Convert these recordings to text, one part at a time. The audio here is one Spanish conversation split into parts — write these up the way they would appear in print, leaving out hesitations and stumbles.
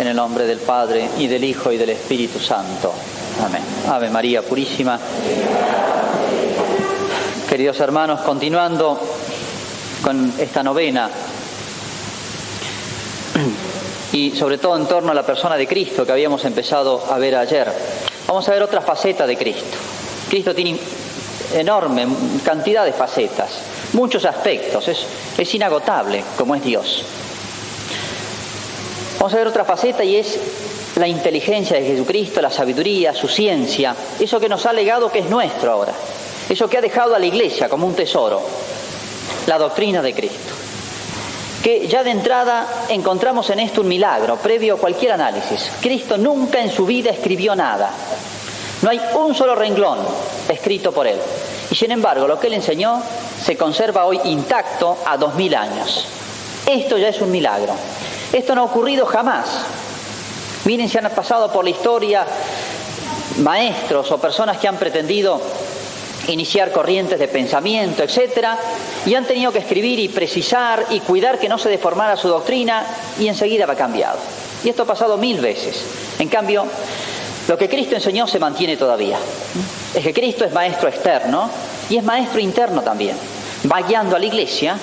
En el nombre del Padre, y del Hijo, y del Espíritu Santo. Amén. Ave María Purísima. Queridos hermanos, continuando con esta novena, y sobre todo en torno a la persona de Cristo que habíamos empezado a ver ayer, vamos a ver otra faceta de Cristo. Cristo tiene enorme cantidad de facetas, muchos aspectos, es inagotable como es Dios. Vamos a ver otra faceta y es la inteligencia de Jesucristo, la sabiduría, su ciencia, eso que nos ha legado que es nuestro ahora, eso que ha dejado a la Iglesia como un tesoro, la doctrina de Cristo. Que ya de entrada encontramos en esto un milagro, previo a cualquier análisis. Cristo nunca en su vida escribió nada, no hay un solo renglón escrito por él. Y sin embargo, lo que él enseñó se conserva hoy intacto a 2000 años. Esto ya es un milagro. Esto no ha ocurrido jamás. Miren si han pasado por la historia maestros o personas que han pretendido iniciar corrientes de pensamiento, etcétera, y han tenido que escribir y precisar y cuidar que no se deformara su doctrina, y enseguida va cambiado. Y esto ha pasado 1000 veces. En cambio, lo que Cristo enseñó se mantiene todavía. Es que Cristo es maestro externo y es maestro interno también. Va guiando a la Iglesia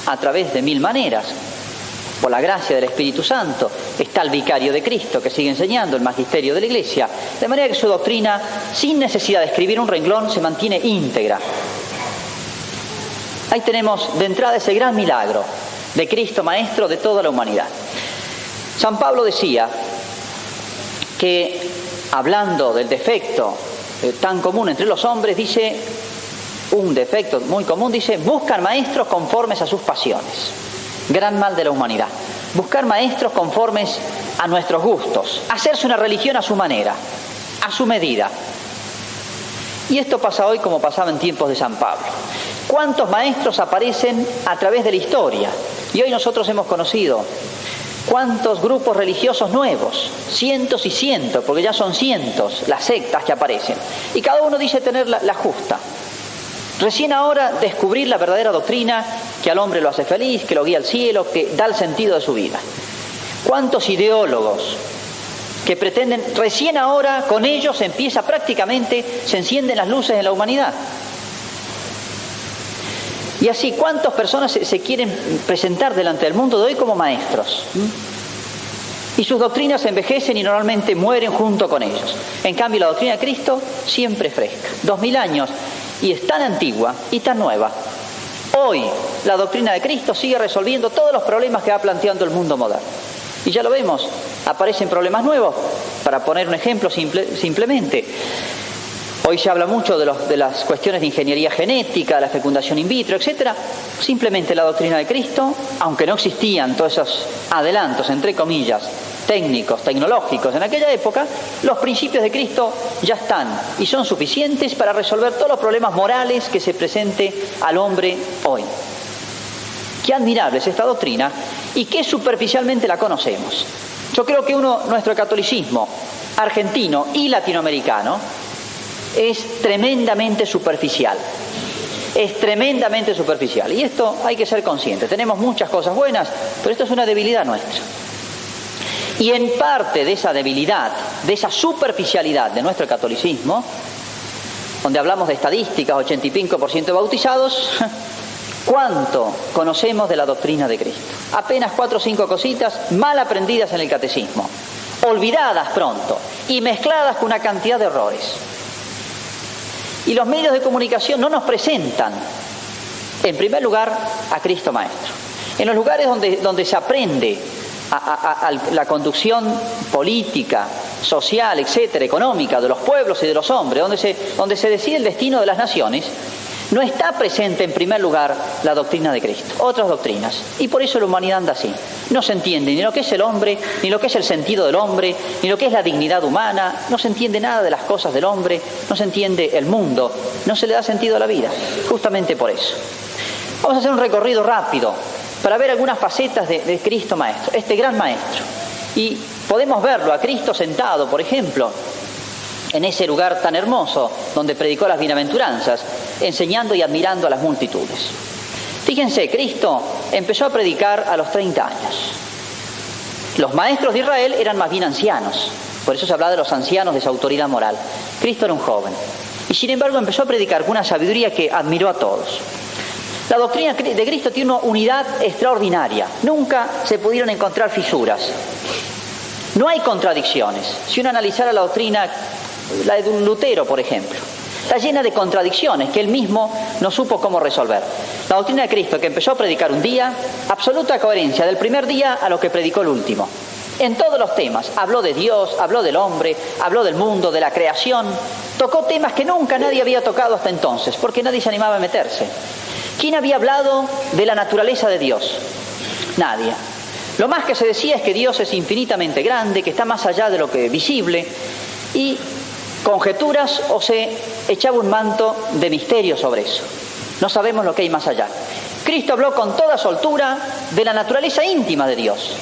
a través de 1000 maneras. Por la gracia del Espíritu Santo, está el vicario de Cristo que sigue enseñando el magisterio de la Iglesia, de manera que su doctrina, sin necesidad de escribir un renglón, se mantiene íntegra. Ahí tenemos de entrada ese gran milagro de Cristo maestro de toda la humanidad. San Pablo decía que, hablando del defecto tan común entre los hombres, dice, un defecto muy común, dice, buscan maestros conformes a sus pasiones. Gran mal de la humanidad. Buscar maestros conformes a nuestros gustos. Hacerse una religión a su manera, a su medida. Y esto pasa hoy como pasaba en tiempos de San Pablo. ¿Cuántos maestros aparecen a través de la historia? Y hoy nosotros hemos conocido cuántos grupos religiosos nuevos, cientos y cientos, porque ya son cientos las sectas que aparecen. Y cada uno dice tener la justa. Recién ahora descubrir la verdadera doctrina que al hombre lo hace feliz, que lo guía al cielo, que da el sentido de su vida. ¿Cuántos ideólogos que pretenden, recién ahora con ellos empieza prácticamente, se encienden las luces en la humanidad? Y así, ¿cuántas personas se quieren presentar delante del mundo de hoy como maestros? Y sus doctrinas se envejecen y normalmente mueren junto con ellos. En cambio, la doctrina de Cristo siempre es fresca. 2000 años. Y es tan antigua y tan nueva. Hoy la doctrina de Cristo sigue resolviendo todos los problemas que va planteando el mundo moderno. Y ya lo vemos, aparecen problemas nuevos. Para poner un ejemplo simplemente, hoy se habla mucho de las cuestiones de ingeniería genética, la fecundación in vitro, etcétera. Simplemente la doctrina de Cristo, aunque no existían todos esos adelantos, entre comillas, técnicos, tecnológicos en aquella época, los principios de Cristo ya están y son suficientes para resolver todos los problemas morales que se presente al hombre hoy. Qué admirable es esta doctrina y qué superficialmente la conocemos. Yo creo que nuestro catolicismo argentino y latinoamericano es tremendamente superficial. Es tremendamente superficial. Y esto hay que ser consciente. Tenemos muchas cosas buenas, pero esto es una debilidad nuestra. Y en parte de esa debilidad, de esa superficialidad de nuestro catolicismo, donde hablamos de estadísticas, 85% de bautizados, ¿cuánto conocemos de la doctrina de Cristo? Apenas 4 o 5 cositas mal aprendidas en el catecismo, olvidadas pronto y mezcladas con una cantidad de errores. Y los medios de comunicación no nos presentan, en primer lugar, a Cristo Maestro. En los lugares donde se aprende a la conducción política, social, etcétera, económica de los pueblos y de los hombres, donde se decide el destino de las naciones, no está presente en primer lugar la doctrina de Cristo, otras doctrinas. Y por eso la humanidad anda así. No se entiende ni lo que es el hombre, ni lo que es el sentido del hombre, ni lo que es la dignidad humana, no se entiende nada de las cosas del hombre, no se entiende el mundo, no se le da sentido a la vida, justamente por eso. Vamos a hacer un recorrido rápido para ver algunas facetas de Cristo Maestro, este gran Maestro. Y podemos verlo a Cristo sentado, por ejemplo, en ese lugar tan hermoso donde predicó las bienaventuranzas, enseñando y admirando a las multitudes. Fíjense, Cristo empezó a predicar a los 30 años. Los maestros de Israel eran más bien ancianos. Por eso se habla de los ancianos, de esa autoridad moral. Cristo era un joven. Y sin embargo empezó a predicar con una sabiduría que admiró a todos. La doctrina de Cristo tiene una unidad extraordinaria. Nunca se pudieron encontrar fisuras. No hay contradicciones. Si uno analizara la doctrina, la de Lutero, por ejemplo, está llena de contradicciones que él mismo no supo cómo resolver. La doctrina de Cristo, que empezó a predicar un día, absoluta coherencia del primer día a lo que predicó el último. En todos los temas, habló de Dios, habló del hombre, habló del mundo, de la creación, tocó temas que nunca nadie había tocado hasta entonces, porque nadie se animaba a meterse. ¿Quién había hablado de la naturaleza de Dios? Nadie. Lo más que se decía es que Dios es infinitamente grande, que está más allá de lo que es visible, y conjeturas o se echaba un manto de misterio sobre eso. No sabemos lo que hay más allá. Cristo habló con toda soltura de la naturaleza íntima de Dios.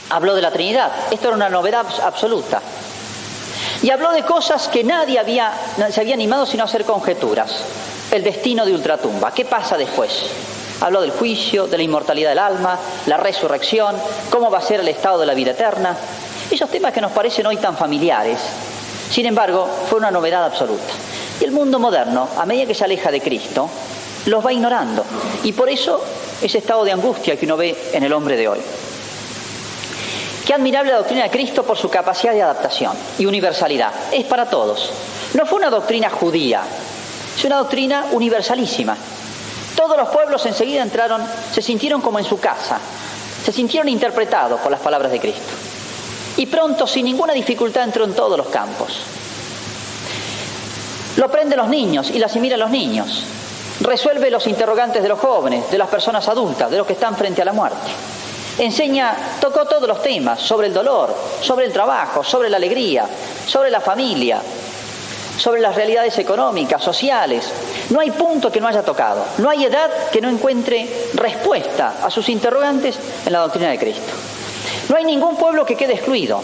Habló de la Trinidad. Esto era una novedad absoluta. Y habló de cosas que nadie se había animado sino a hacer conjeturas. El destino de ultratumba. ¿Qué pasa después? Habló del juicio, de la inmortalidad del alma, la resurrección, cómo va a ser el estado de la vida eterna. Esos temas que nos parecen hoy tan familiares, sin embargo, fue una novedad absoluta. Y el mundo moderno, a medida que se aleja de Cristo, los va ignorando. Y por eso ese estado de angustia que uno ve en el hombre de hoy. Qué admirable la doctrina de Cristo por su capacidad de adaptación y universalidad. Es para todos. No fue una doctrina judía, es una doctrina universalísima. Todos los pueblos enseguida se sintieron como en su casa, se sintieron interpretados por las palabras de Cristo. Y pronto, sin ninguna dificultad, entró en todos los campos. Lo aprenden los niños y lo asimilan los niños. Resuelve los interrogantes de los jóvenes, de las personas adultas, de los que están frente a la muerte. Tocó todos los temas, sobre el dolor, sobre el trabajo, sobre la alegría, sobre la familia, sobre las realidades económicas, sociales. No hay punto que no haya tocado, no hay edad que no encuentre respuesta a sus interrogantes en la doctrina de Cristo. No hay ningún pueblo que quede excluido.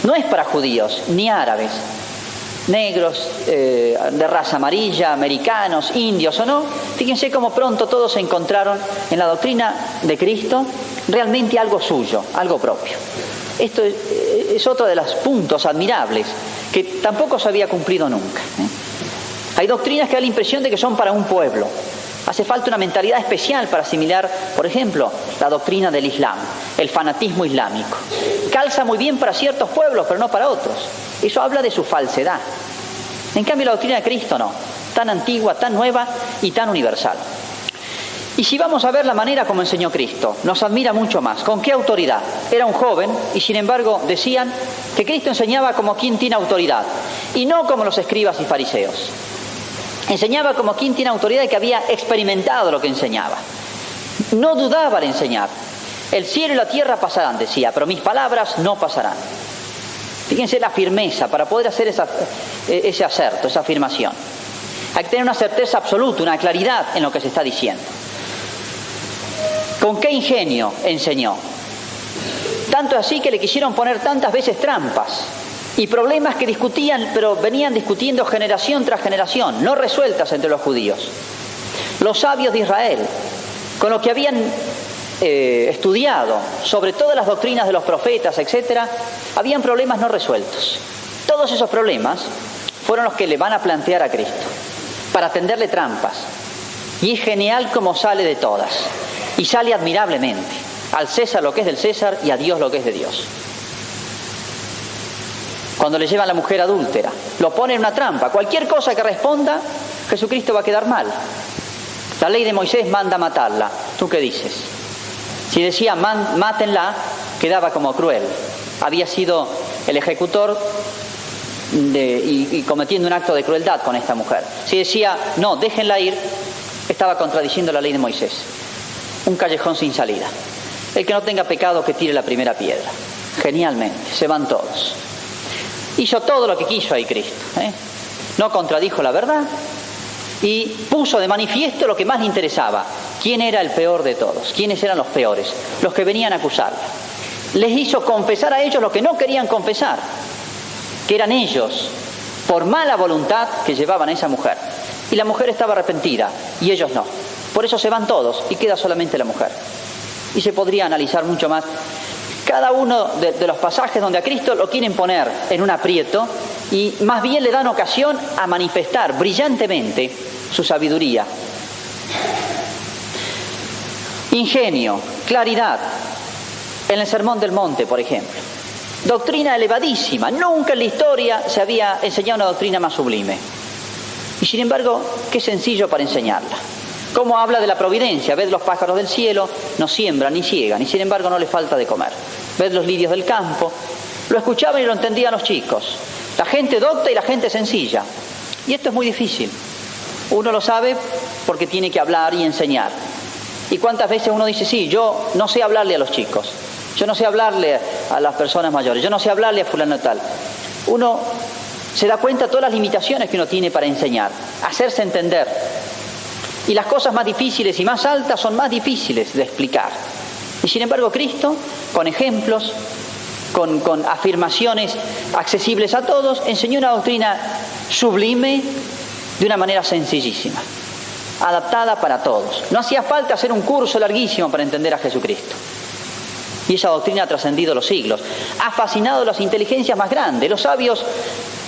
No es para judíos, ni árabes, negros, de raza amarilla, americanos, indios o no. Fíjense cómo pronto todos se encontraron en la doctrina de Cristo realmente algo suyo, algo propio. Esto es otro de los puntos admirables que tampoco se había cumplido nunca. Hay doctrinas que dan la impresión de que son para un pueblo. Hace falta una mentalidad especial para asimilar, por ejemplo, la doctrina del Islam, el fanatismo islámico. Calza muy bien para ciertos pueblos, pero no para otros. Eso habla de su falsedad. En cambio, la doctrina de Cristo no. Tan antigua, tan nueva y tan universal. Y si vamos a ver la manera como enseñó Cristo, nos admira mucho más. ¿Con qué autoridad? Era un joven y sin embargo decían que Cristo enseñaba como quien tiene autoridad y no como los escribas y fariseos. Enseñaba como quien tiene autoridad y que había experimentado lo que enseñaba. No dudaba al enseñar. El cielo y la tierra pasarán, decía, pero mis palabras no pasarán. Fíjense la firmeza para poder hacer ese acerto, esa afirmación. Hay que tener una certeza absoluta, una claridad en lo que se está diciendo. ¿Con qué ingenio enseñó? Tanto así que le quisieron poner tantas veces trampas y problemas que discutían, pero venían discutiendo generación tras generación, no resueltas entre los judíos. Los sabios de Israel, con lo que habían estudiado sobre todas las doctrinas de los profetas, etc., habían problemas no resueltos. Todos esos problemas fueron los que le van a plantear a Cristo, para tenderle trampas. Y es genial como sale de todas. Y sale admirablemente. Al César lo que es del César y a Dios lo que es de Dios. Cuando le llevan a la mujer adúltera, lo pone en una trampa. Cualquier cosa que responda, Jesucristo va a quedar mal. La ley de Moisés manda matarla. ¿Tú qué dices? Si decía mátenla, quedaba como cruel. Había sido el ejecutor y cometiendo un acto de crueldad con esta mujer. Si decía no, déjenla ir, estaba contradiciendo la ley de Moisés. Un callejón sin salida. El que no tenga pecado que tire la primera piedra. Genialmente, se van todos. Hizo todo lo que quiso ahí Cristo. No contradijo la verdad y puso de manifiesto lo que más le interesaba. ¿Quién era el peor de todos? ¿Quiénes eran los peores? Los que venían a acusarle. Les hizo confesar a ellos lo que no querían confesar, que eran ellos, por mala voluntad, que llevaban a esa mujer. Y la mujer estaba arrepentida y ellos no. Por eso se van todos y queda solamente la mujer. Y se podría analizar mucho más cada uno de los pasajes donde a Cristo lo quieren poner en un aprieto y más bien le dan ocasión a manifestar brillantemente su sabiduría. Ingenio, claridad. En el Sermón del Monte, por ejemplo. Doctrina elevadísima. Nunca en la historia se había enseñado una doctrina más sublime. Y sin embargo, qué sencillo para enseñarla. Cómo habla de la providencia. Ved los pájaros del cielo, no siembran ni ciegan, y sin embargo no les falta de comer. Ved los lirios del campo. Lo escuchaban y lo entendían los chicos. La gente docta y la gente sencilla. Y esto es muy difícil. Uno lo sabe porque tiene que hablar y enseñar. ¿Y cuántas veces uno dice, sí, yo no sé hablarle a los chicos? Yo no sé hablarle a las personas mayores, yo no sé hablarle a fulano tal. Uno se da cuenta de todas las limitaciones que uno tiene para enseñar, hacerse entender. Y las cosas más difíciles y más altas son más difíciles de explicar. Y sin embargo Cristo, con ejemplos, con afirmaciones accesibles a todos, enseñó una doctrina sublime de una manera sencillísima, adaptada para todos. No hacía falta hacer un curso larguísimo para entender a Jesucristo. Y esa doctrina ha trascendido los siglos. Ha fascinado las inteligencias más grandes. Los sabios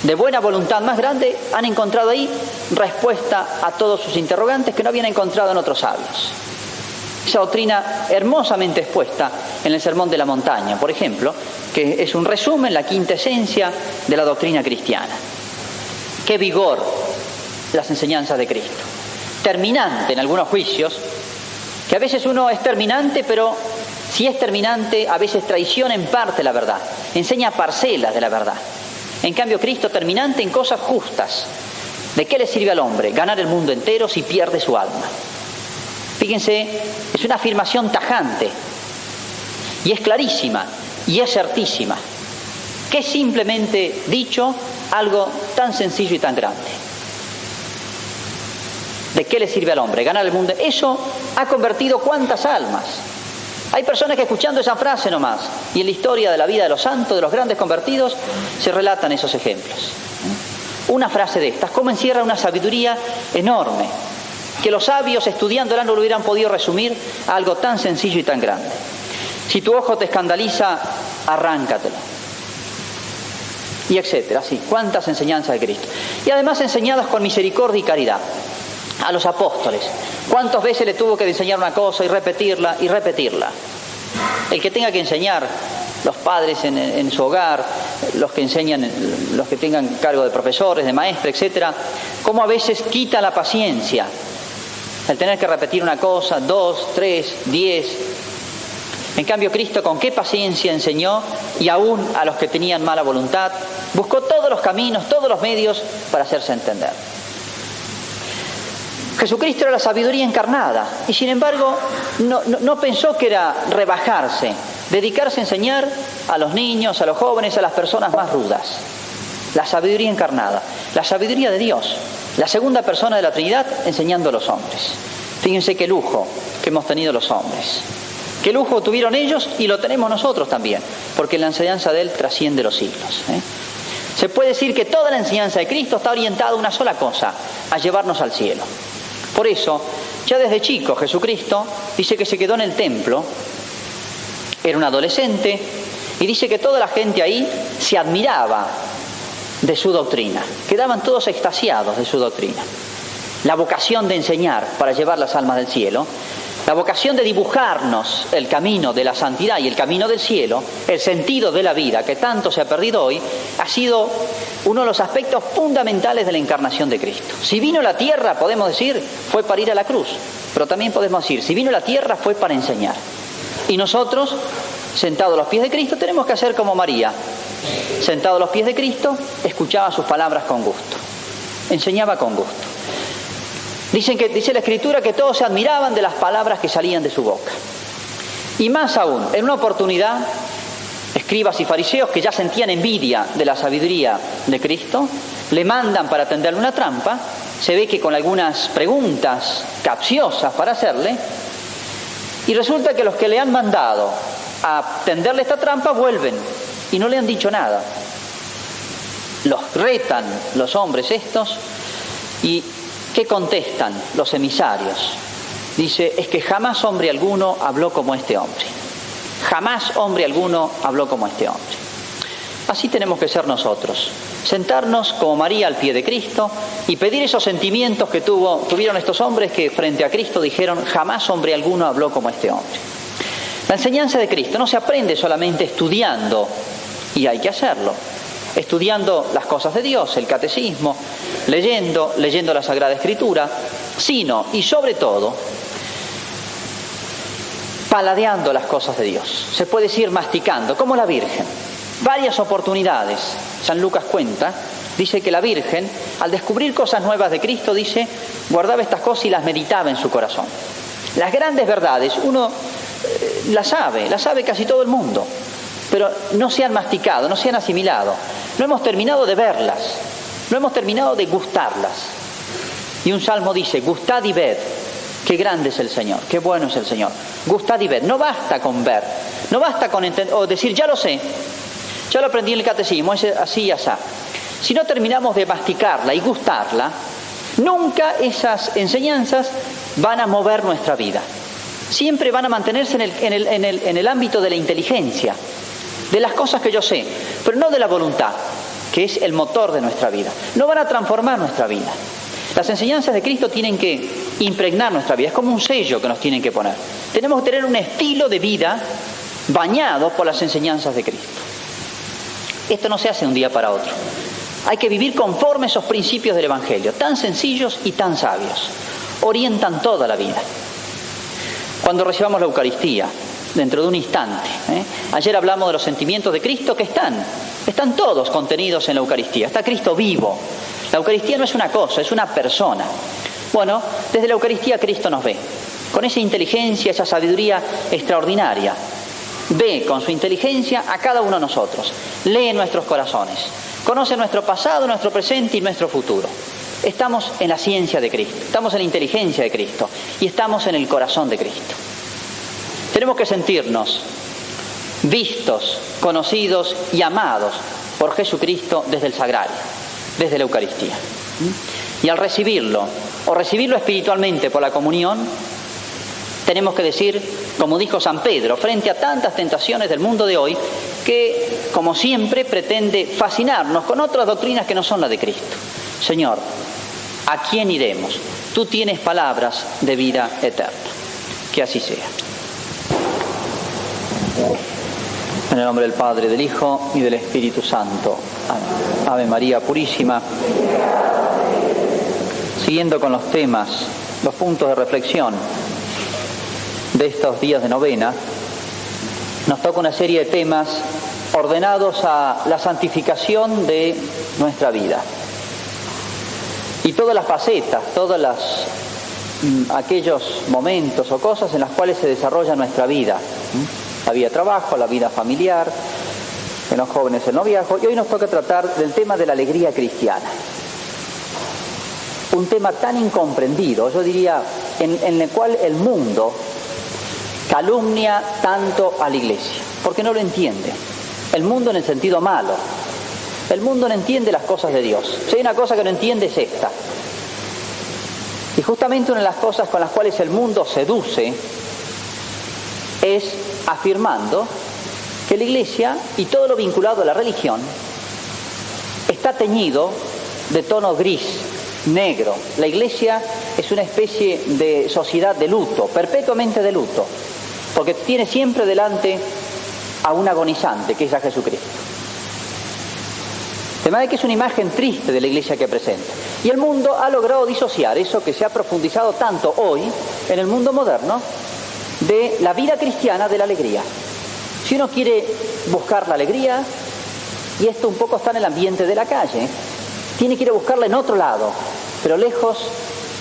de buena voluntad más grande han encontrado ahí respuesta a todos sus interrogantes que no habían encontrado en otros sabios. Esa doctrina hermosamente expuesta en el Sermón de la Montaña, por ejemplo, que es un resumen, la quinta esencia de la doctrina cristiana. Qué vigor las enseñanzas de Cristo. Terminante en algunos juicios, que a veces uno es terminante, pero si es terminante, a veces traiciona en parte la verdad, enseña parcelas de la verdad. En cambio, Cristo terminante en cosas justas. ¿De qué le sirve al hombre ganar el mundo entero si pierde su alma? Fíjense, es una afirmación tajante, y es clarísima, y es certísima, que es simplemente dicho algo tan sencillo y tan grande. ¿De qué le sirve al hombre ganar el mundo? Eso ha convertido cuántas almas. Hay personas que escuchando esa frase nomás, y en la historia de la vida de los santos, de los grandes convertidos, se relatan esos ejemplos. Una frase de estas, cómo encierra una sabiduría enorme, que los sabios estudiándola no lo hubieran podido resumir a algo tan sencillo y tan grande. Si tu ojo te escandaliza, arráncatelo. Y etcétera, así, cuántas enseñanzas de Cristo. Y además enseñadas con misericordia y caridad. A los apóstoles, ¿cuántas veces le tuvo que enseñar una cosa y repetirla y repetirla? El que tenga que enseñar, los padres en su hogar, los que enseñan, los que tengan cargo de profesores, de maestros, etcétera, cómo a veces quita la paciencia el tener que repetir una cosa, 2, 3, 10. En cambio Cristo con qué paciencia enseñó, y aún a los que tenían mala voluntad, buscó todos los caminos, todos los medios para hacerse entender. Jesucristo era la sabiduría encarnada y sin embargo no pensó que era rebajarse, dedicarse a enseñar a los niños, a los jóvenes, a las personas más rudas. La sabiduría encarnada, la sabiduría de Dios, la segunda persona de la Trinidad enseñando a los hombres. Fíjense qué lujo que hemos tenido los hombres. Qué lujo tuvieron ellos y lo tenemos nosotros también, porque la enseñanza de Él trasciende los siglos. Se puede decir que toda la enseñanza de Cristo está orientada a una sola cosa, a llevarnos al cielo. Por eso, ya desde chico Jesucristo dice que se quedó en el templo, era un adolescente, y dice que toda la gente ahí se admiraba de su doctrina, quedaban todos extasiados de su doctrina. La vocación de enseñar para llevar las almas del cielo, la vocación de dibujarnos el camino de la santidad y el camino del cielo, el sentido de la vida que tanto se ha perdido hoy, ha sido uno de los aspectos fundamentales de la encarnación de Cristo. Si vino a la tierra, podemos decir, fue para ir a la cruz, pero también podemos decir, si vino a la tierra fue para enseñar. Y nosotros, sentados a los pies de Cristo, tenemos que hacer como María. Sentado a los pies de Cristo, escuchaba sus palabras con gusto, enseñaba con gusto. Dice la Escritura que todos se admiraban de las palabras que salían de su boca. Y más aún, en una oportunidad, escribas y fariseos que ya sentían envidia de la sabiduría de Cristo, le mandan para tenderle una trampa. Se ve que con algunas preguntas capciosas para hacerle, y resulta que los que le han mandado a tenderle esta trampa vuelven y no le han dicho nada. Los retan los hombres estos, y ¿qué contestan los emisarios? Dice, es que jamás hombre alguno habló como este hombre. jamás hombre alguno habló como este hombre. Así tenemos que ser nosotros, sentarnos como María al pie de Cristo y pedir esos sentimientos que tuvieron estos hombres que frente a Cristo dijeron, jamás hombre alguno habló como este hombre. La enseñanza de Cristo no se aprende solamente estudiando, y hay que hacerlo, estudiando las cosas de Dios, el catecismo, leyendo la Sagrada Escritura, sino, y sobre todo, paladeando las cosas de Dios. Se puede decir masticando, como la Virgen. Varias oportunidades, San Lucas cuenta, dice que la Virgen, al descubrir cosas nuevas de Cristo, dice, guardaba estas cosas y las meditaba en su corazón. Las grandes verdades, uno las sabe casi todo el mundo, pero no se han masticado, no se han asimilado. No hemos terminado de verlas, no hemos terminado de gustarlas. Y un salmo dice, gustad y ved, qué grande es el Señor, qué bueno es el Señor. Gustad y ved, no basta con ver, no basta con entender, o decir, ya lo sé, ya lo aprendí en el catecismo, es así y asá. Si no terminamos de masticarla y gustarla, nunca esas enseñanzas van a mover nuestra vida. Siempre van a mantenerse en el ámbito de la inteligencia, de las cosas que yo sé, pero no de la voluntad, que es el motor de nuestra vida. No van a transformar nuestra vida. Las enseñanzas de Cristo tienen que impregnar nuestra vida, es como un sello que nos tienen que poner. Tenemos que tener un estilo de vida bañado por las enseñanzas de Cristo. Esto no se hace de un día para otro. Hay que vivir conforme a esos principios del Evangelio, tan sencillos y tan sabios. Orientan toda la vida. Cuando recibamos la Eucaristía, dentro de un instante, ayer hablamos de los sentimientos de Cristo que están todos contenidos en la Eucaristía. Está Cristo vivo. La Eucaristía no es una cosa, es una persona. Bueno, desde la Eucaristía Cristo nos ve, con esa inteligencia, esa sabiduría extraordinaria. Ve con su inteligencia a cada uno de nosotros, lee nuestros corazones, conoce nuestro pasado, nuestro presente y nuestro futuro. Estamos en la ciencia de Cristo, estamos en la inteligencia de Cristo y estamos en el corazón de Cristo. Tenemos que sentirnos vistos, conocidos y amados por Jesucristo desde el sagrario, desde la Eucaristía. Y al recibirlo, o recibirlo espiritualmente por la comunión, tenemos que decir, como dijo San Pedro, frente a tantas tentaciones del mundo de hoy, que, como siempre, pretende fascinarnos con otras doctrinas que no son las de Cristo. Señor, ¿a quién iremos? Tú tienes palabras de vida eterna. Que así sea. En el nombre del Padre, del Hijo y del Espíritu Santo. Amén. Ave María Purísima. Siguiendo con los temas, los puntos de reflexión de estos días de novena, nos toca una serie de temas ordenados a la santificación de nuestra vida. Y todas las facetas, aquellos momentos o cosas en las cuales se desarrolla nuestra vida. La vida de trabajo, la vida familiar, en los jóvenes el noviazgo. Y hoy nos toca tratar del tema de la alegría cristiana. Un tema tan incomprendido, yo diría, en el cual el mundo calumnia tanto a la Iglesia, porque no lo entiende. El mundo en el sentido malo. El mundo no entiende las cosas de Dios. Si hay una cosa que no entiende es esta. Y justamente una de las cosas con las cuales el mundo seduce es afirmando que la Iglesia y todo lo vinculado a la religión está teñido de tono gris, negro. La Iglesia es una especie de sociedad de luto, perpetuamente de luto, porque tiene siempre delante a un agonizante, que es a Jesucristo. De manera que es una imagen triste de la Iglesia que presenta. Y el mundo ha logrado disociar eso que se ha profundizado tanto hoy en el mundo moderno de la vida cristiana de la alegría. Si uno quiere buscar la alegría, y esto un poco está en el ambiente de la calle, tiene que ir a buscarla en otro lado, pero lejos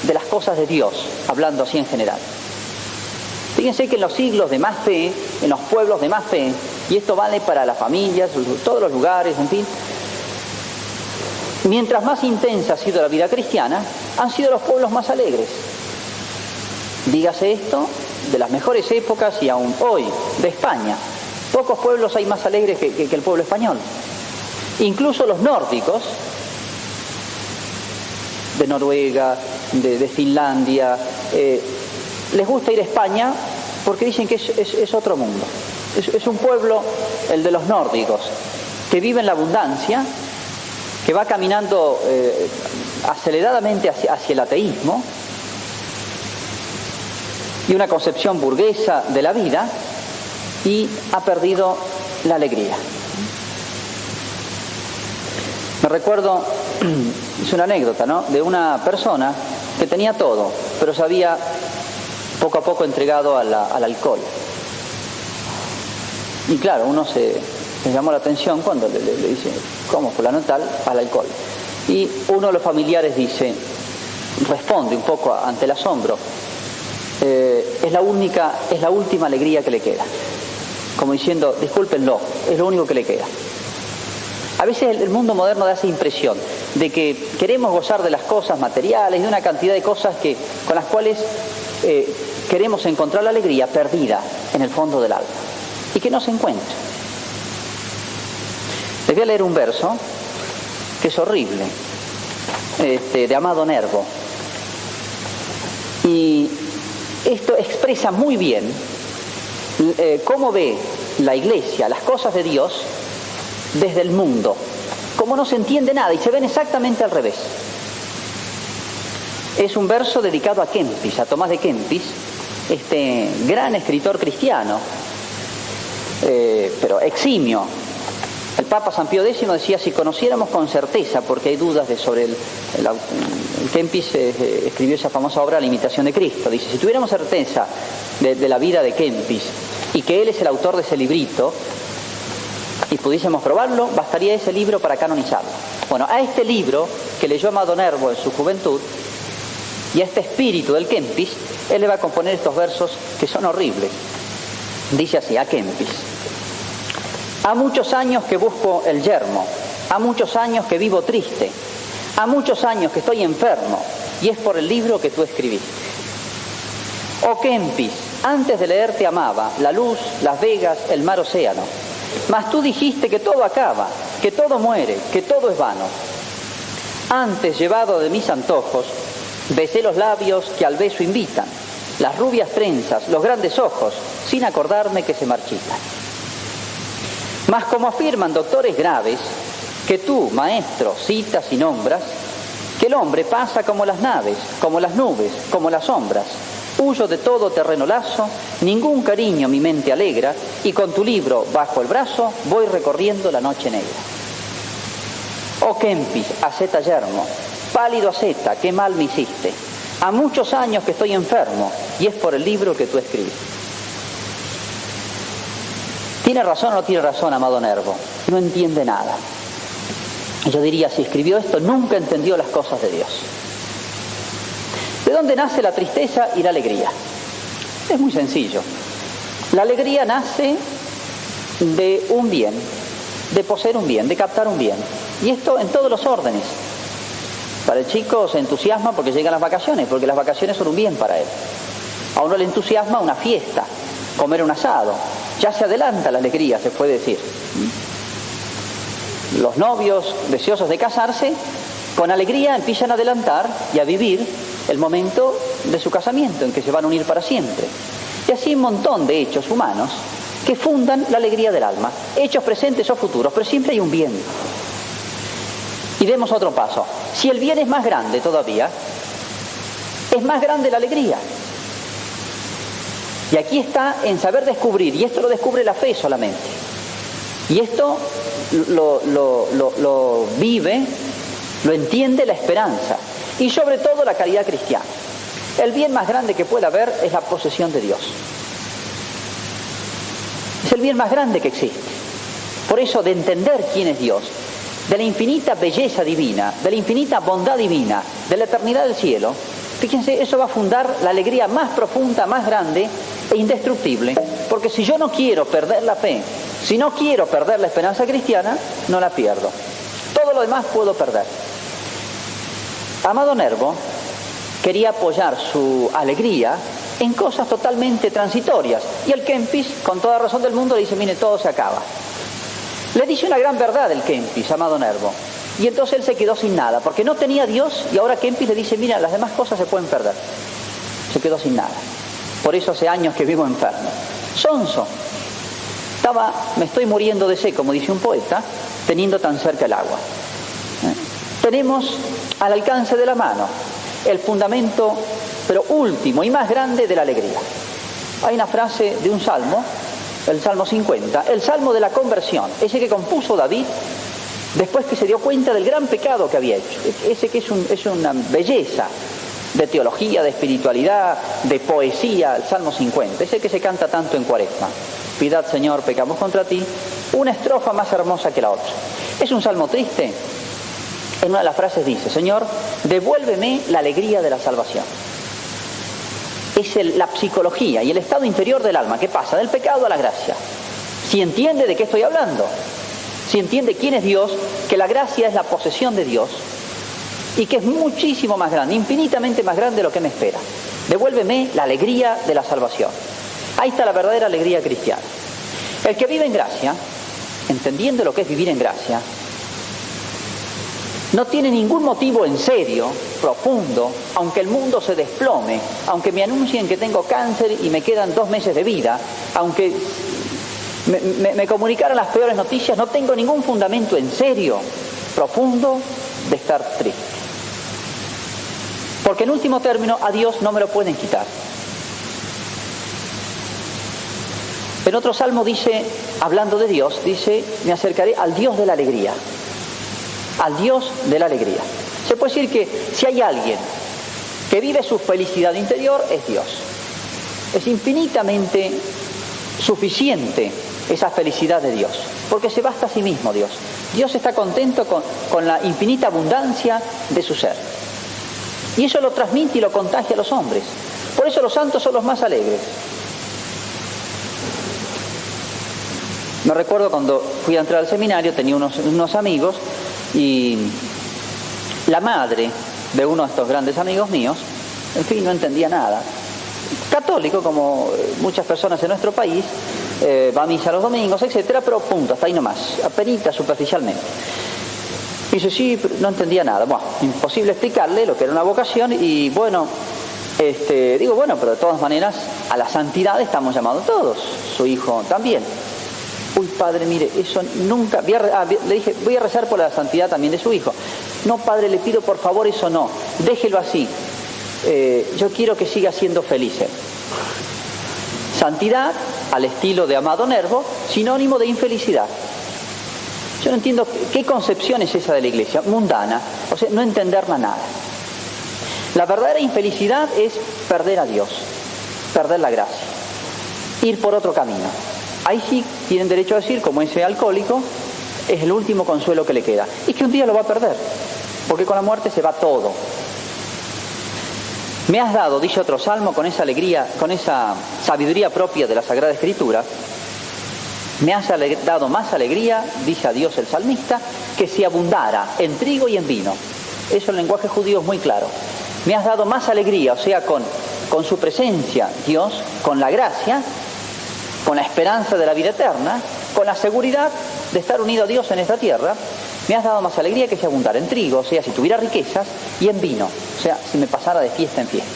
de las cosas de Dios, hablando así en general. Fíjense que en los siglos de más fe, en los pueblos de más fe, y esto vale para las familias, todos los lugares, en fin, mientras más intensa ha sido la vida cristiana, han sido los pueblos más alegres. Dígase esto de las mejores épocas y aún hoy de España. Pocos pueblos hay más alegres que el pueblo español. Incluso los nórdicos, de Noruega, de Finlandia, les gusta ir a España porque dicen que es otro mundo. Es un pueblo, el de los nórdicos, que vive en la abundancia, que va caminando aceleradamente hacia el ateísmo y una concepción burguesa de la vida, y ha perdido la alegría. Me recuerdo, es una anécdota, ¿no?, de una persona que tenía todo, pero se había poco a poco entregado al alcohol. Y claro, uno se llamó la atención cuando le dice, ¿cómo fulano tal? Al alcohol. Y uno de los familiares responde un poco ante el asombro, es la última alegría que le queda. Como diciendo, discúlpenlo, es lo único que le queda. A veces el mundo moderno da esa impresión de que queremos gozar de las cosas materiales, de una cantidad de cosas con las cuales queremos encontrar la alegría perdida en el fondo del alma y que no se encuentra. Les voy a leer un verso que es horrible, de Amado Nervo. Y esto expresa muy bien cómo ve la Iglesia las cosas de Dios desde el mundo, cómo no se entiende nada y se ven exactamente al revés. Es un verso dedicado a Kempis, a Tomás de Kempis, este gran escritor cristiano, pero eximio. El Papa San Pío X decía, si conociéramos con certeza, porque hay dudas sobre el Kempis escribió esa famosa obra La imitación de Cristo. Dice, si tuviéramos certeza de la vida de Kempis y que él es el autor de ese librito y pudiésemos probarlo, bastaría ese libro para canonizarlo. Bueno, a este libro que leyó Amado Nervo en su juventud y a este espíritu del Kempis, él le va a componer estos versos que son horribles. Dice así, a Kempis: ha muchos años que busco el yermo, ha muchos años que vivo triste, ha muchos años que estoy enfermo, y es por el libro que tú escribiste. Oh Kempis, antes de leer te amaba, la luz, las vegas, el mar océano, mas tú dijiste que todo acaba, que todo muere, que todo es vano. Antes, llevado de mis antojos, besé los labios que al beso invitan, las rubias trenzas, los grandes ojos, sin acordarme que se marchitan. Mas como afirman doctores graves, que tú, maestro, citas y nombras, que el hombre pasa como las naves, como las nubes, como las sombras, huyo de todo terreno lazo, ningún cariño mi mente alegra, y con tu libro bajo el brazo voy recorriendo la noche negra. Oh Kempis, asceta yermo, pálido asceta, qué mal me hiciste. Ha muchos años que estoy enfermo, y es por el libro que tú escribiste. ¿Tiene razón o no tiene razón Amado Nervo? No entiende nada. Yo diría, si escribió esto, nunca entendió las cosas de Dios. ¿De dónde nace la tristeza y la alegría? Es muy sencillo. La alegría nace de un bien, de poseer un bien, de captar un bien. Y esto en todos los órdenes. Para el chico se entusiasma porque llegan las vacaciones, porque las vacaciones son un bien para él. A uno le entusiasma una fiesta, comer un asado. Ya se adelanta la alegría, se puede decir. Los novios deseosos de casarse, con alegría empiezan a adelantar y a vivir el momento de su casamiento, en que se van a unir para siempre. Y así un montón de hechos humanos que fundan la alegría del alma, hechos presentes o futuros, pero siempre hay un bien. Y demos otro paso. Si el bien es más grande todavía, es más grande la alegría. Y aquí está en saber descubrir, y esto lo descubre la fe solamente. Y esto lo vive, lo entiende la esperanza, y sobre todo la caridad cristiana. El bien más grande que puede haber es la posesión de Dios. Es el bien más grande que existe. Por eso, de entender quién es Dios, de la infinita belleza divina, de la infinita bondad divina, de la eternidad del cielo, fíjense, eso va a fundar la alegría más profunda, más grande e indestructible, porque si yo no quiero perder la fe, si no quiero perder la esperanza cristiana, no la pierdo. Todo lo demás puedo perder. Amado Nervo quería apoyar su alegría en cosas totalmente transitorias, y el Kempis, con toda razón del mundo, le dice, mire, todo se acaba. Le dice una gran verdad el Kempis, Amado Nervo, y entonces él se quedó sin nada, porque no tenía Dios, y ahora Kempis le dice, mira, las demás cosas se pueden perder. Se quedó sin nada. Por eso hace años que vivo enfermo. Sonso. Me estoy muriendo de sed, como dice un poeta, teniendo tan cerca el agua. Tenemos al alcance de la mano el fundamento, pero último y más grande, de la alegría. Hay una frase de un salmo, el Salmo 50, el Salmo de la conversión, ese que compuso David después que se dio cuenta del gran pecado que había hecho. Ese que es una belleza de teología, de espiritualidad, de poesía, el Salmo 50, ese que se canta tanto en Cuaresma. Piedad, Señor, pecamos contra ti. Una estrofa más hermosa que la otra. Es un salmo triste. En una de las frases dice: Señor, devuélveme la alegría de la salvación. Es la psicología y el estado interior del alma que pasa del pecado a la gracia. Si entiende de qué estoy hablando, si entiende quién es Dios, que la gracia es la posesión de Dios y que es muchísimo más grande, infinitamente más grande de lo que me espera. Devuélveme la alegría de la salvación. Ahí está la verdadera alegría cristiana. El que vive en gracia, entendiendo lo que es vivir en gracia, no tiene ningún motivo en serio, profundo, aunque el mundo se desplome, aunque me anuncien que tengo cáncer y me quedan 2 meses de vida, aunque me comunicaran las peores noticias, no tengo ningún fundamento en serio, profundo, de estar triste. Porque en último término, a Dios no me lo pueden quitar. En otro salmo dice, hablando de Dios, dice: me acercaré al Dios de la alegría. Al Dios de la alegría. Se puede decir que si hay alguien que vive su felicidad interior, es Dios. Es infinitamente suficiente esa felicidad de Dios, porque se basta a sí mismo Dios. Dios está contento con la infinita abundancia de su ser. Y eso lo transmite y lo contagia a los hombres. Por eso los santos son los más alegres. Me recuerdo cuando fui a entrar al seminario, tenía unos amigos, y la madre de uno de estos grandes amigos míos, en fin, no entendía nada. Católico, como muchas personas en nuestro país, va a misa los domingos, etcétera, pero punto, hasta ahí nomás, apenas superficialmente. Y dice, sí, no entendía nada. Bueno, imposible explicarle lo que era una vocación, y bueno, digo, bueno, pero de todas maneras, a la santidad estamos llamados todos, su hijo también. Uy, padre, mire, eso nunca... le dije, voy a rezar por la santidad también de su hijo. No, padre, le pido por favor eso no, déjelo así. Yo quiero que siga siendo feliz. Santidad, al estilo de Amado Nervo, sinónimo de infelicidad. Yo no entiendo qué concepción es esa de la Iglesia, mundana, o sea, no entenderla nada. La verdadera infelicidad es perder a Dios, perder la gracia, ir por otro camino. Ahí sí tienen derecho a decir, como ese alcohólico, es el último consuelo que le queda. Y que un día lo va a perder, porque con la muerte se va todo. Me has dado, dice otro salmo, con esa alegría, con esa sabiduría propia de la Sagrada Escritura, me has dado más alegría, dice a Dios el salmista, que si abundara en trigo y en vino. Eso en el lenguaje judío es muy claro. Me has dado más alegría, o sea, con su presencia, Dios, con la gracia, con la esperanza de la vida eterna, con la seguridad de estar unido a Dios en esta tierra. Me has dado más alegría que si abundara en trigo, o sea, si tuviera riquezas, y en vino, o sea, si me pasara de fiesta en fiesta.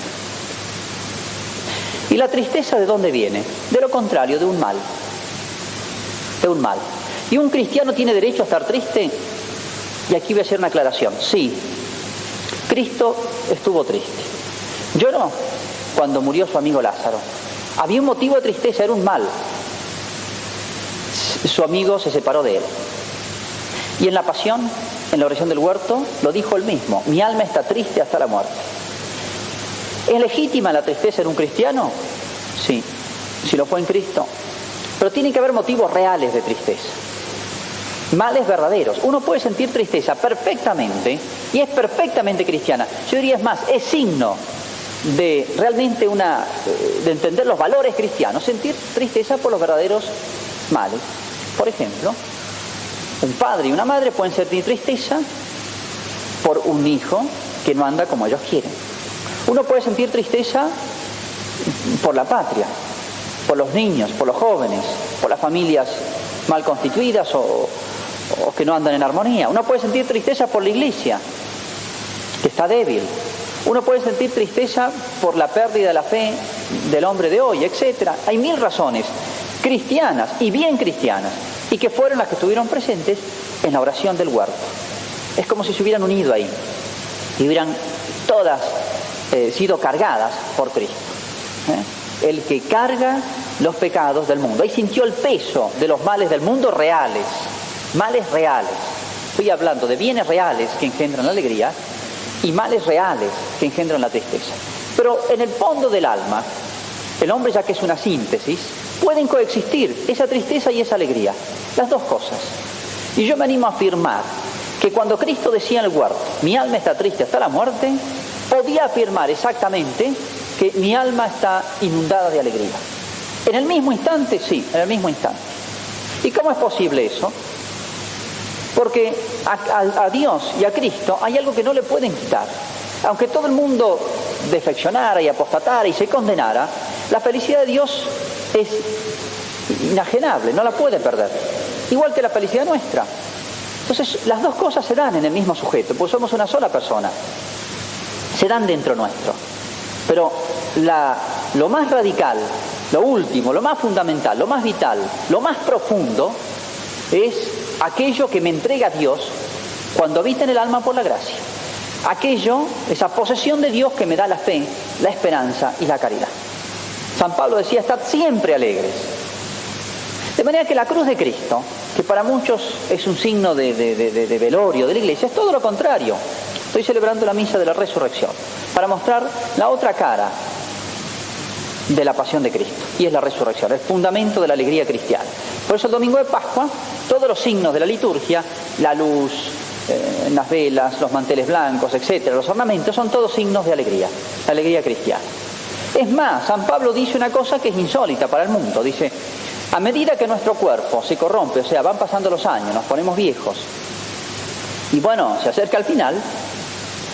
¿Y la tristeza de dónde viene? De lo contrario, de un mal. De un mal. ¿Y un cristiano tiene derecho a estar triste? Y aquí voy a hacer una aclaración. Sí, Cristo estuvo triste. Lloró cuando murió su amigo Lázaro. Había un motivo de tristeza, era un mal. Su amigo se separó de él. Y en la pasión, en la oración del huerto, lo dijo él mismo: mi alma está triste hasta la muerte. ¿Es legítima la tristeza en un cristiano? Sí, si lo fue en Cristo. Pero tiene que haber motivos reales de tristeza. Males verdaderos. Uno puede sentir tristeza perfectamente, y es perfectamente cristiana. Yo diría, es más, es signo de realmente de entender los valores cristianos, sentir tristeza por los verdaderos males. Por ejemplo, un padre y una madre pueden sentir tristeza por un hijo que no anda como ellos quieren. Uno puede sentir tristeza por la patria, por los niños, por los jóvenes, por las familias mal constituidas o que no andan en armonía. Uno puede sentir tristeza por la iglesia, que está débil. Uno puede sentir tristeza por la pérdida de la fe del hombre de hoy, etc. Hay 1000 razones cristianas y bien cristianas, y que fueron las que estuvieron presentes en la oración del huerto. Es como si se hubieran unido ahí y hubieran todas sido cargadas por Cristo. El que carga los pecados del mundo. Ahí sintió el peso de los males del mundo reales, males reales. Estoy hablando de bienes reales que engendran la alegría y males reales que engendran la tristeza. Pero en el fondo del alma, el hombre, ya que es una síntesis, pueden coexistir esa tristeza y esa alegría, las dos cosas. Y yo me animo a afirmar que cuando Cristo decía en el huerto, mi alma está triste hasta la muerte, podía afirmar exactamente que mi alma está inundada de alegría. En el mismo instante, sí, en el mismo instante. ¿Y cómo es posible eso? Porque a Dios y a Cristo hay algo que no le pueden quitar. Aunque todo el mundo defeccionara y apostatara y se condenara, la felicidad de Dios es inajenable, no la puede perder. Igual que la felicidad nuestra. Entonces, las dos cosas se dan en el mismo sujeto, porque somos una sola persona. Se dan dentro nuestro. Pero lo más radical, lo último, lo más fundamental, lo más vital, lo más profundo, es aquello que me entrega Dios cuando habita en el alma por la gracia. Aquello, esa posesión de Dios que me da la fe, la esperanza y la caridad. San Pablo decía, estad siempre alegres. De manera que la cruz de Cristo, que para muchos es un signo de velorio de la iglesia, es todo lo contrario. Estoy celebrando la misa de la resurrección para mostrar la otra cara de la pasión de Cristo, y es la resurrección, el fundamento de la alegría cristiana. Por eso el domingo de Pascua, todos los signos de la liturgia, la luz, las velas, los manteles blancos, etcétera, los ornamentos, son todos signos de alegría, la alegría cristiana. Es más, San Pablo dice una cosa que es insólita para el mundo, dice, a medida que nuestro cuerpo se corrompe, o sea, van pasando los años, nos ponemos viejos, y bueno, se acerca al final,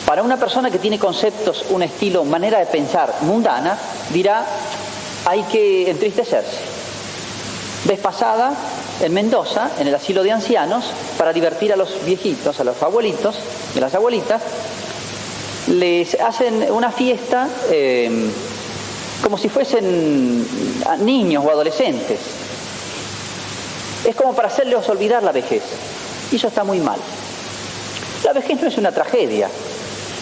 para una persona que tiene conceptos, un estilo, manera de pensar mundana, dirá, hay que entristecerse. Vez pasada, en Mendoza, en el asilo de ancianos, para divertir a los viejitos, a los abuelitos y a las abuelitas, les hacen una fiesta como si fuesen niños o adolescentes. Es como para hacerles olvidar la vejez. Y eso está muy mal. La vejez no es una tragedia.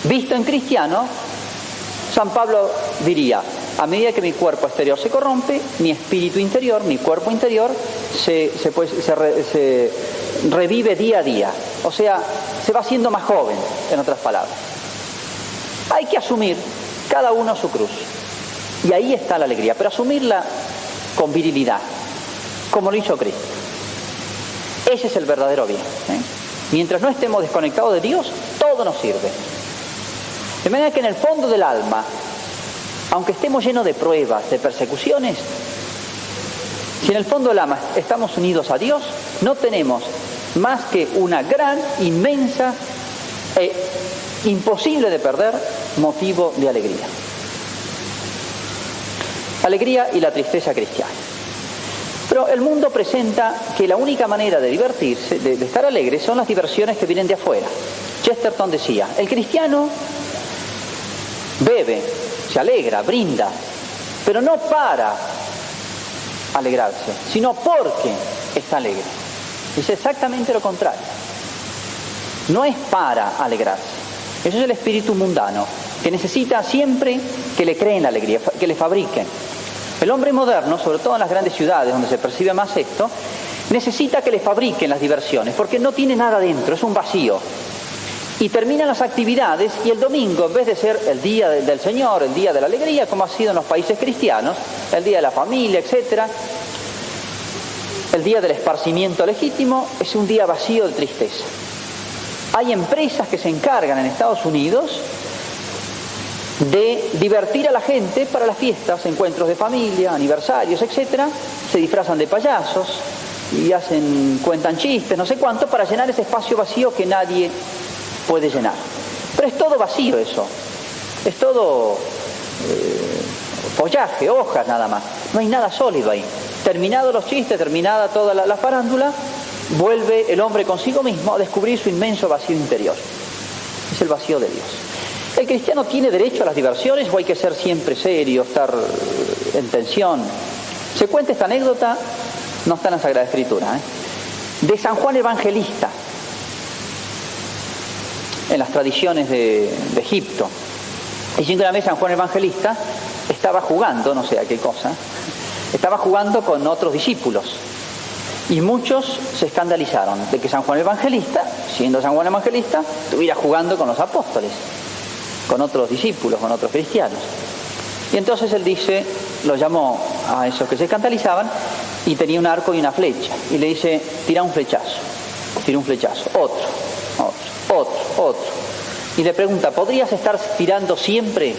Visto en cristiano, San Pablo diría, a medida que mi cuerpo exterior se corrompe, mi espíritu interior, mi cuerpo interior, se revive día a día. O sea, se va haciendo más joven, en otras palabras. Hay que asumir cada uno su cruz. Y ahí está la alegría, pero asumirla con virilidad, como lo hizo Cristo. Ese es el verdadero bien. Mientras no estemos desconectados de Dios, todo nos sirve. De manera que en el fondo del alma, aunque estemos llenos de pruebas, de persecuciones, si en el fondo del alma estamos unidos a Dios, no tenemos más que una gran, inmensa e imposible de perder motivo de alegría. Alegría y la tristeza cristiana. Pero el mundo presenta que la única manera de divertirse, de estar alegre, son las diversiones que vienen de afuera. Chesterton decía, el cristiano bebe, se alegra, brinda, pero no para alegrarse, sino porque está alegre. Es exactamente lo contrario. No es para alegrarse. Eso es el espíritu mundano, que necesita siempre que le creen la alegría, que le fabriquen. El hombre moderno, sobre todo en las grandes ciudades donde se percibe más esto, necesita que le fabriquen las diversiones, porque no tiene nada dentro, es un vacío. Y terminan las actividades y el domingo, en vez de ser el día del Señor, el día de la alegría, como ha sido en los países cristianos, el día de la familia, etcétera, el día del esparcimiento legítimo, es un día vacío de tristeza. Hay empresas que se encargan en Estados Unidos de divertir a la gente para las fiestas, encuentros de familia, aniversarios, etcétera, se disfrazan de payasos y cuentan chistes, no sé cuánto, para llenar ese espacio vacío que nadie puede llenar. Pero es todo vacío eso, es todo follaje, hojas nada más, no hay nada sólido ahí. Terminados los chistes, terminada toda la farándula, vuelve el hombre consigo mismo a descubrir su inmenso vacío interior. Es el vacío de Dios. ¿El cristiano tiene derecho a las diversiones o hay que ser siempre serio, estar en tensión? Se cuenta esta anécdota, no está en la Sagrada Escritura, de San Juan Evangelista, en las tradiciones de Egipto. Y una vez San Juan Evangelista estaba jugando, no sé a qué cosa, estaba jugando con otros discípulos. Y muchos se escandalizaron de que San Juan Evangelista, siendo San Juan Evangelista, estuviera jugando con los apóstoles, con otros discípulos, con otros cristianos. Y entonces él dice, los llamó a esos que se escandalizaban y tenía un arco y una flecha. Y le dice, tira un flechazo, otro. Y le pregunta, ¿podrías estar tirando siempre,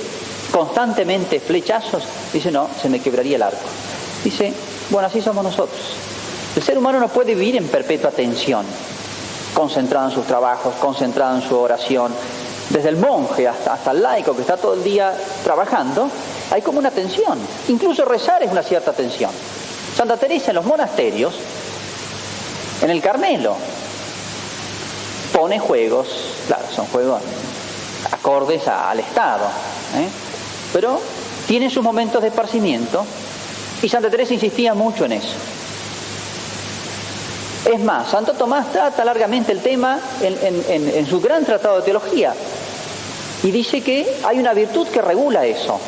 constantemente flechazos? Dice, no, se me quebraría el arco. Dice, bueno, así somos nosotros. El ser humano no puede vivir en perpetua tensión, concentrado en sus trabajos, concentrado en su oración. Desde el monje hasta el laico que está todo el día trabajando, hay como una tensión. Incluso rezar es una cierta tensión. Santa Teresa en los monasterios, en el Carmelo, pone juegos, claro, son juegos acordes al Estado, pero tiene sus momentos de esparcimiento y Santa Teresa insistía mucho en eso. Es más, Santo Tomás trata largamente el tema en su gran tratado de teología y dice que hay una virtud que regula eso,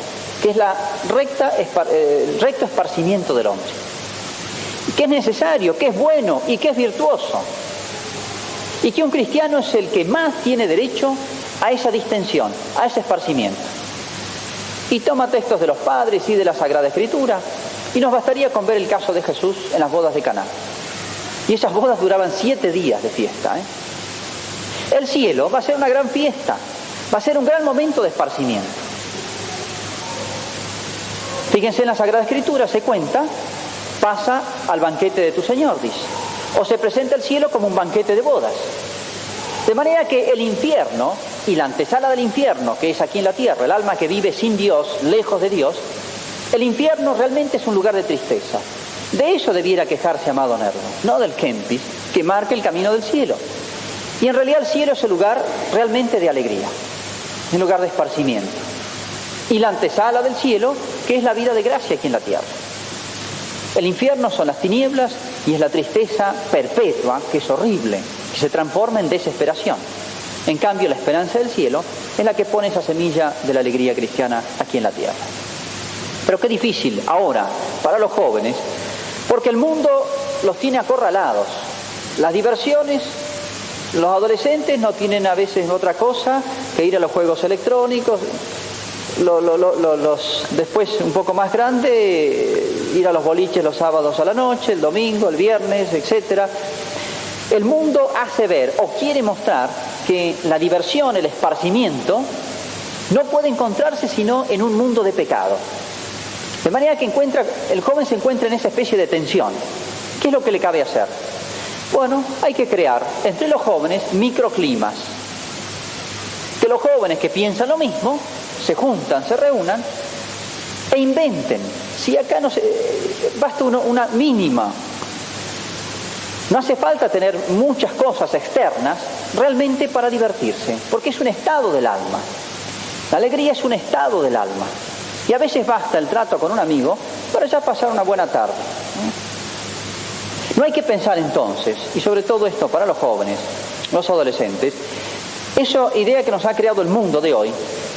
que es el recto esparcimiento del hombre, que es necesario, que es bueno y que es virtuoso, y que un cristiano es el que más tiene derecho a esa distensión, a ese esparcimiento. Y toma textos de los padres y de la Sagrada Escritura, y nos bastaría con ver el caso de Jesús en las bodas de Caná. Y esas bodas duraban 7 días de fiesta. El cielo va a ser una gran fiesta, va a ser un gran momento de esparcimiento. Fíjense en la Sagrada Escritura, se cuenta, pasa al banquete de tu Señor, dice. O se presenta el cielo como un banquete de bodas. De manera que el infierno y la antesala del infierno, que es aquí en la tierra, el alma que vive sin Dios, lejos de Dios, el infierno realmente es un lugar de tristeza. De eso debiera quejarse amado Nervo, no del Kempis, que marca el camino del cielo. Y en realidad el cielo es el lugar realmente de alegría, un lugar de esparcimiento. Y la antesala del cielo, que es la vida de gracia aquí en la tierra. El infierno son las tinieblas y es la tristeza perpetua, que es horrible, que se transforma en desesperación. En cambio, la esperanza del cielo es la que pone esa semilla de la alegría cristiana aquí en la tierra. Pero qué difícil ahora para los jóvenes, porque el mundo los tiene acorralados. Las diversiones, los adolescentes no tienen a veces otra cosa que ir a los juegos electrónicos, después un poco más grande, ir a los boliches los sábados a la noche, el domingo, el viernes, etcétera. El mundo hace ver o quiere mostrar que la diversión, el esparcimiento, no puede encontrarse sino en un mundo de pecado. De manera que el joven se encuentra en esa especie de tensión. ¿Qué es lo que le cabe hacer? Bueno, hay que crear entre los jóvenes microclimas. Que los jóvenes que piensan lo mismo se juntan, se reúnan e inventen. Si acá basta una mínima. No hace falta tener muchas cosas externas realmente para divertirse, porque es un estado del alma. La alegría es un estado del alma. Y a veces basta el trato con un amigo para ya pasar una buena tarde. No hay que pensar entonces, y sobre todo esto para los jóvenes, los adolescentes, esa idea que nos ha creado el mundo de hoy,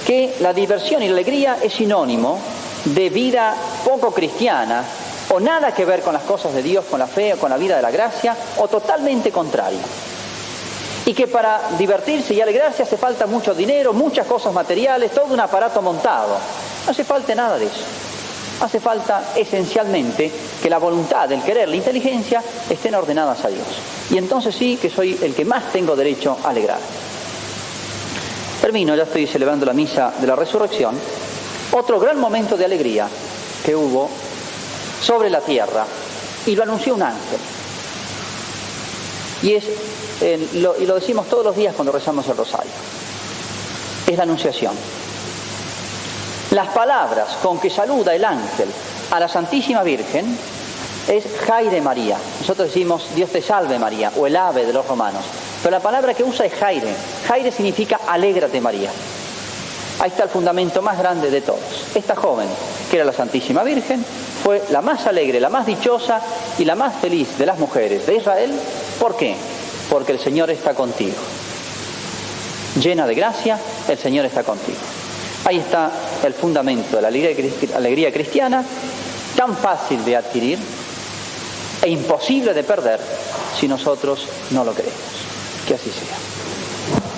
que la diversión y la alegría es sinónimo de vida poco cristiana, o nada que ver con las cosas de Dios, con la fe, o con la vida de la gracia, o totalmente contrario. Y que para divertirse y alegrarse hace falta mucho dinero, muchas cosas materiales, todo un aparato montado. No hace falta nada de eso. Hace falta esencialmente que la voluntad, el querer, la inteligencia estén ordenadas a Dios. Y entonces sí que soy el que más tengo derecho a alegrar. Termino, ya estoy celebrando la misa de la resurrección. Otro gran momento de alegría que hubo sobre la tierra, y lo anunció un ángel. Y lo decimos todos los días cuando rezamos el rosario. Es la anunciación. Las palabras con que saluda el ángel a la Santísima Virgen es Jaire María. Nosotros decimos Dios te salve María, o el ave de los romanos. Pero la palabra que usa es Jaire. Jaire significa alégrate María. Ahí está el fundamento más grande de todos. Esta joven, que era la Santísima Virgen, fue la más alegre, la más dichosa y la más feliz de las mujeres de Israel. ¿Por qué? Porque el Señor está contigo. Llena de gracia, el Señor está contigo. Ahí está el fundamento de la alegría cristiana, tan fácil de adquirir e imposible de perder si nosotros no lo creemos. Que así sea.